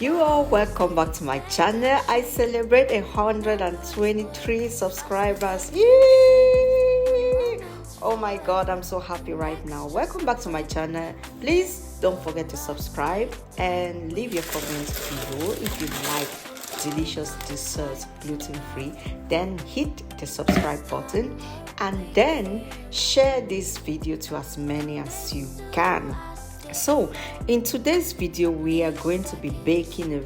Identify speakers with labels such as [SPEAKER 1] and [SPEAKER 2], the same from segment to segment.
[SPEAKER 1] You all welcome back to my channel. I celebrate 123 subscribers. Yay! Oh my god, I'm so happy right now. Welcome back to my channel. Please don't forget to subscribe and leave your comments below if you like delicious desserts gluten-free. Then hit the subscribe button and then share this video to as many as you can. So in today's video we are going to be baking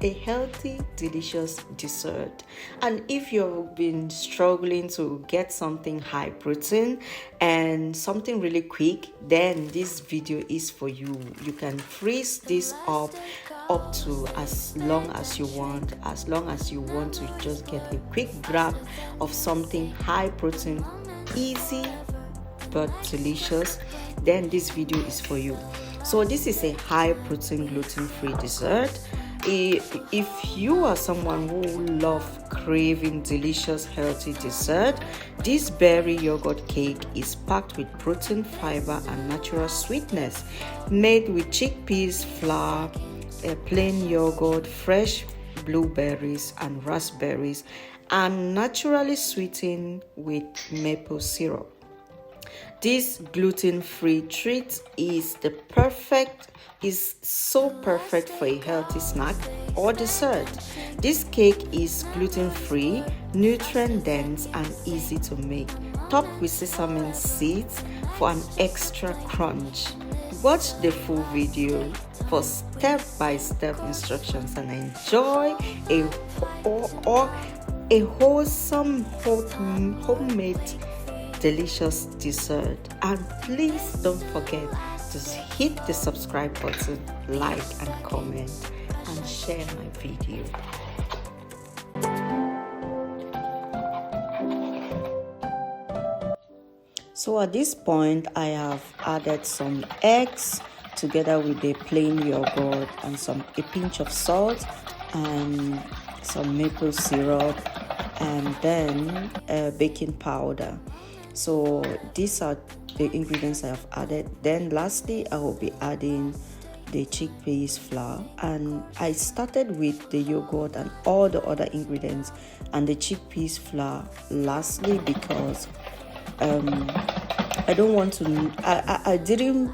[SPEAKER 1] a healthy, delicious dessert. And if you've been struggling to get something high protein and something really quick, then this video is for you. You can freeze this up to as long as you want to just get a quick grab of something high protein, easy but delicious, then this video is for you. So this is a high protein gluten-free dessert. If you are someone who loves craving delicious healthy dessert, this berry yogurt cake is packed with protein, fiber and natural sweetness, made with chickpeas, flour, plain yogurt, fresh blueberries and raspberries, and naturally sweetened with maple syrup. This gluten-free treat is so perfect for a healthy snack or dessert. This cake is gluten-free, nutrient-dense, and easy to make, topped with sesame seeds for an extra crunch. Watch the full video for step-by-step instructions and enjoy a wholesome homemade delicious dessert. And please don't forget to hit the subscribe button, like and comment and share my video. So at this point I have added some eggs together with the plain yogurt and a pinch of salt and some maple syrup and then baking powder. So these are the ingredients I have added. Then lastly I will be adding the chickpeas flour, and I started with the yogurt and all the other ingredients and the chickpeas flour lastly because I don't want to I didn't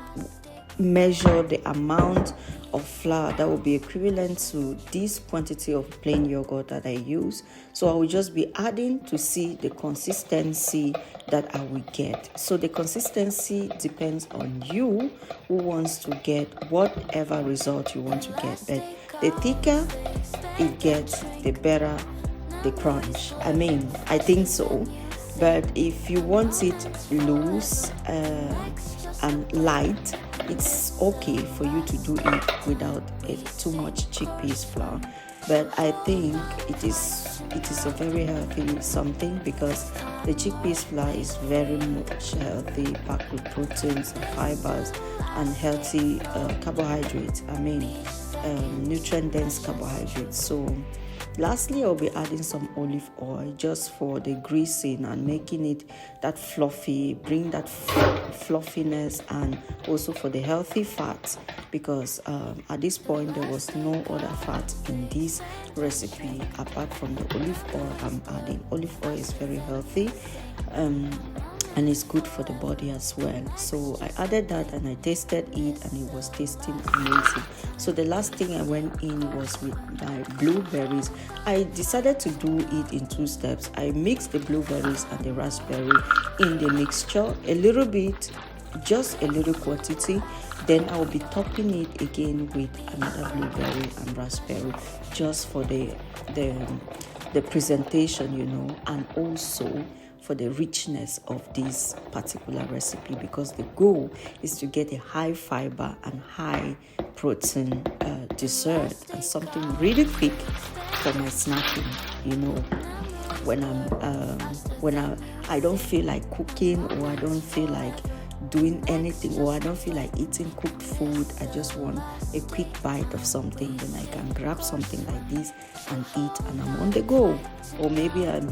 [SPEAKER 1] measure the amount of flour that will be equivalent to this quantity of plain yogurt that I use. So I will just be adding to see the consistency that I will get. So the consistency depends on you who wants to get whatever result you want to get. But the thicker it gets, the better the crunch. I think so. But if you want it loose and light, it's okay for you to do it without too much chickpeas flour. But I think it is a very healthy something because the chickpeas flour is very much healthy, packed with proteins and fibers and healthy carbohydrates. Nutrient dense carbohydrates. So lastly, I'll be adding some olive oil just for the greasing and making it that fluffy, bring that fluffiness, and also for the healthy fat because at this point there was no other fat in this recipe apart from the olive oil I'm adding. Olive oil is very healthy and it's good for the body as well. So I added that and I tasted it and it was tasting amazing. So the last thing I went in was with my blueberries. I decided to do it in two steps. I mixed the blueberries and the raspberry in the mixture a little bit, just a little quantity. Then I will be topping it again with another blueberry and raspberry just for the presentation, and also for the richness of this particular recipe because the goal is to get a high fiber and high protein dessert and something really quick for my snacking, when I don't feel like cooking or I don't feel like doing anything, or I don't feel like eating cooked food, I just want a quick bite of something, then I can grab something like this and eat, and I'm on the go. Or maybe I'm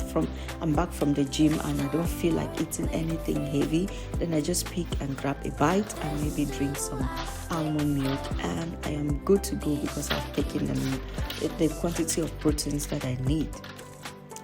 [SPEAKER 1] back from the gym and I don't feel like eating anything heavy, then I just pick and grab a bite and maybe drink some almond milk, and I am good to go because I've taken the quantity of proteins that I need.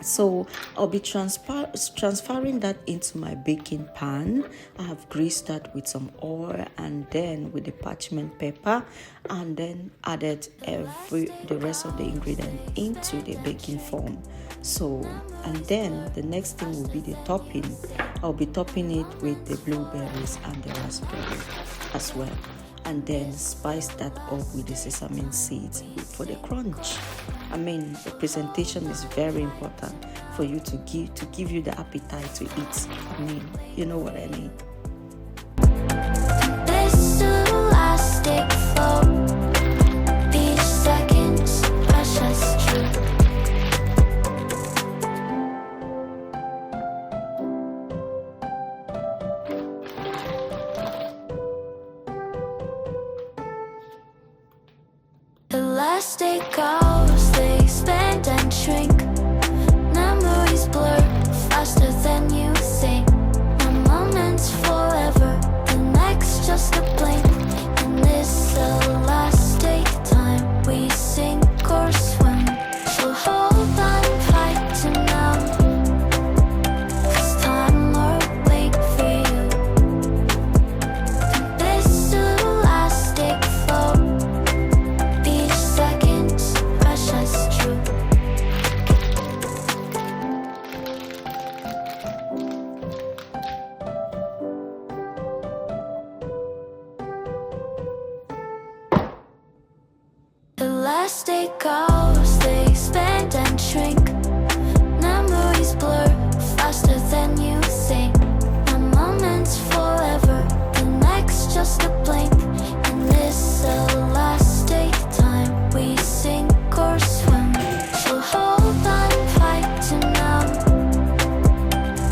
[SPEAKER 1] So I'll be transferring that into my baking pan. I have greased that with some oil and then with the parchment paper, and then added the rest of the ingredient into the baking form. So, and then the next thing will be the topping. I'll be topping it with the blueberries and the raspberries as well, and then spice that up with the sesame seeds for the crunch. I mean, the presentation is very important for you to give you the appetite to eat. I mean, you know what I mean.
[SPEAKER 2] This elastic flow, each second's precious truth. Elastic goes, they expand and shrink. Memories blur faster than you think. One moment's forever, the next just a blink. In this elastic time, we sink or swim. So hold on tight to now. It's time or wait for you. This elastic flow, each second's precious truth. Elastic goes, they expand and shrink. Memories blur faster than you think. One moment's forever, the next just a blink. In this elastic time, we sink or swim. So hold on tight to now.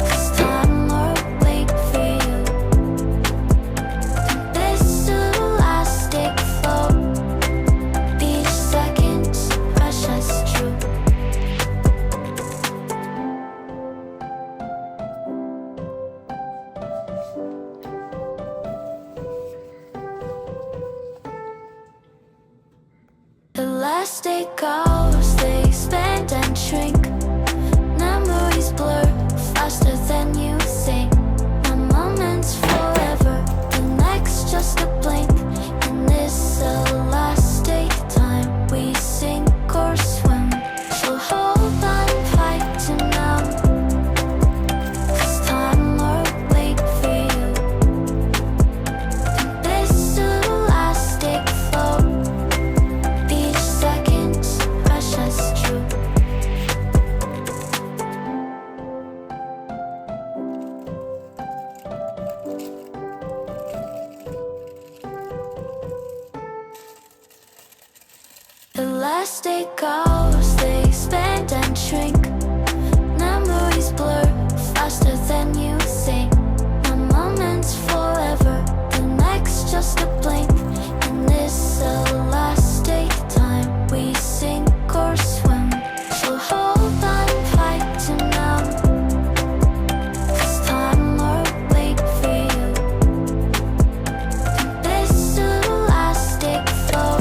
[SPEAKER 2] It's time or wait for you. This elastic flow, each second's precious truth. Elastic goes, they expand and shrink. Memories blur faster than you think. One moment's forever, the next just a blink. In this elastic time, we sink or swim. So hold on tight to now. It's time or wait for you. This elastic flow, each second's precious truth. Elastic goes, they expand and shrink. Memories blur faster than you think. One moment's forever, the next just a blink. In this elastic time, we sink or swim. So hold on tight to now. It's time or wait for you. This elastic flow,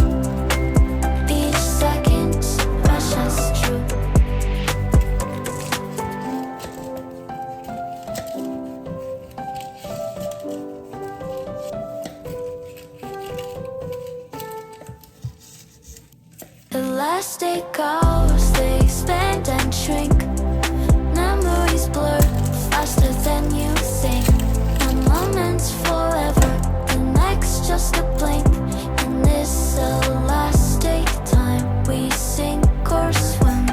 [SPEAKER 2] each second's precious truth. Elastic goes, they expand and shrink. Memories blur faster than you think. One moment's forever, the next just a blink. In this elastic time, we sink or swim.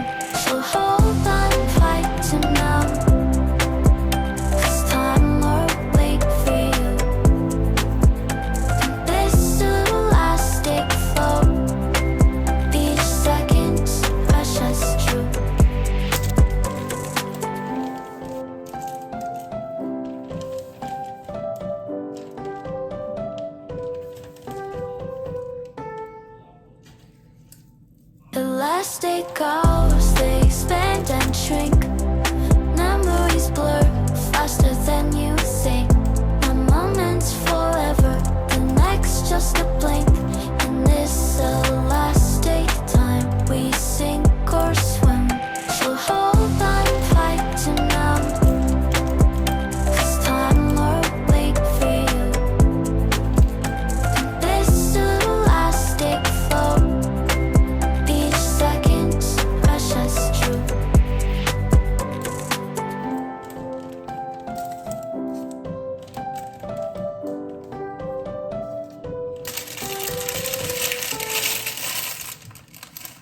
[SPEAKER 2] So hold on tight to now. It's time or wait for you. This elastic flow, each second's precious truth. Elastic goes, they expand and shrink. Memories blur faster than you think. One moment's forever, the next just a blink. In this elastic time, we sink or swim. So hold on tight to now, 'cause time will wait for you. This elastic flow, each second's precious true.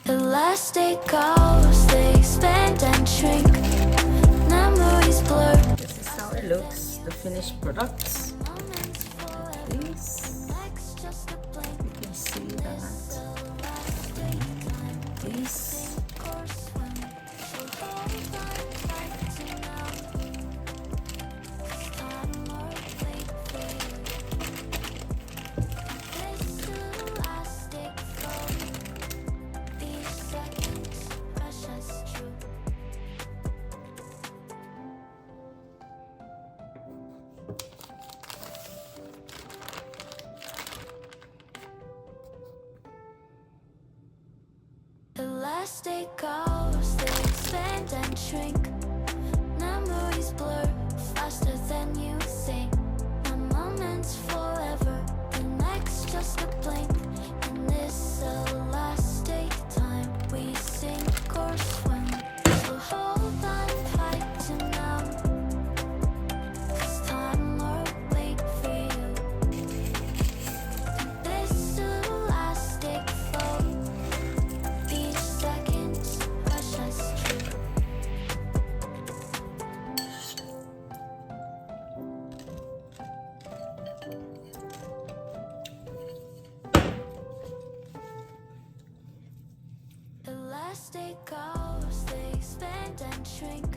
[SPEAKER 2] Elastic goes, they expand and shrink. Memories blur.
[SPEAKER 1] This is how it looks, the finished products. This, you can see that this
[SPEAKER 2] Elastic goes, they expand and shrink. Memories blur faster than you think. One moment's forever, the next just a blink. In this elastic time, we sink or swim. So hold on tight to now, 'cause time will wait for you. This elastic flow, each second's precious true. Elastic goes, they expand and shrink.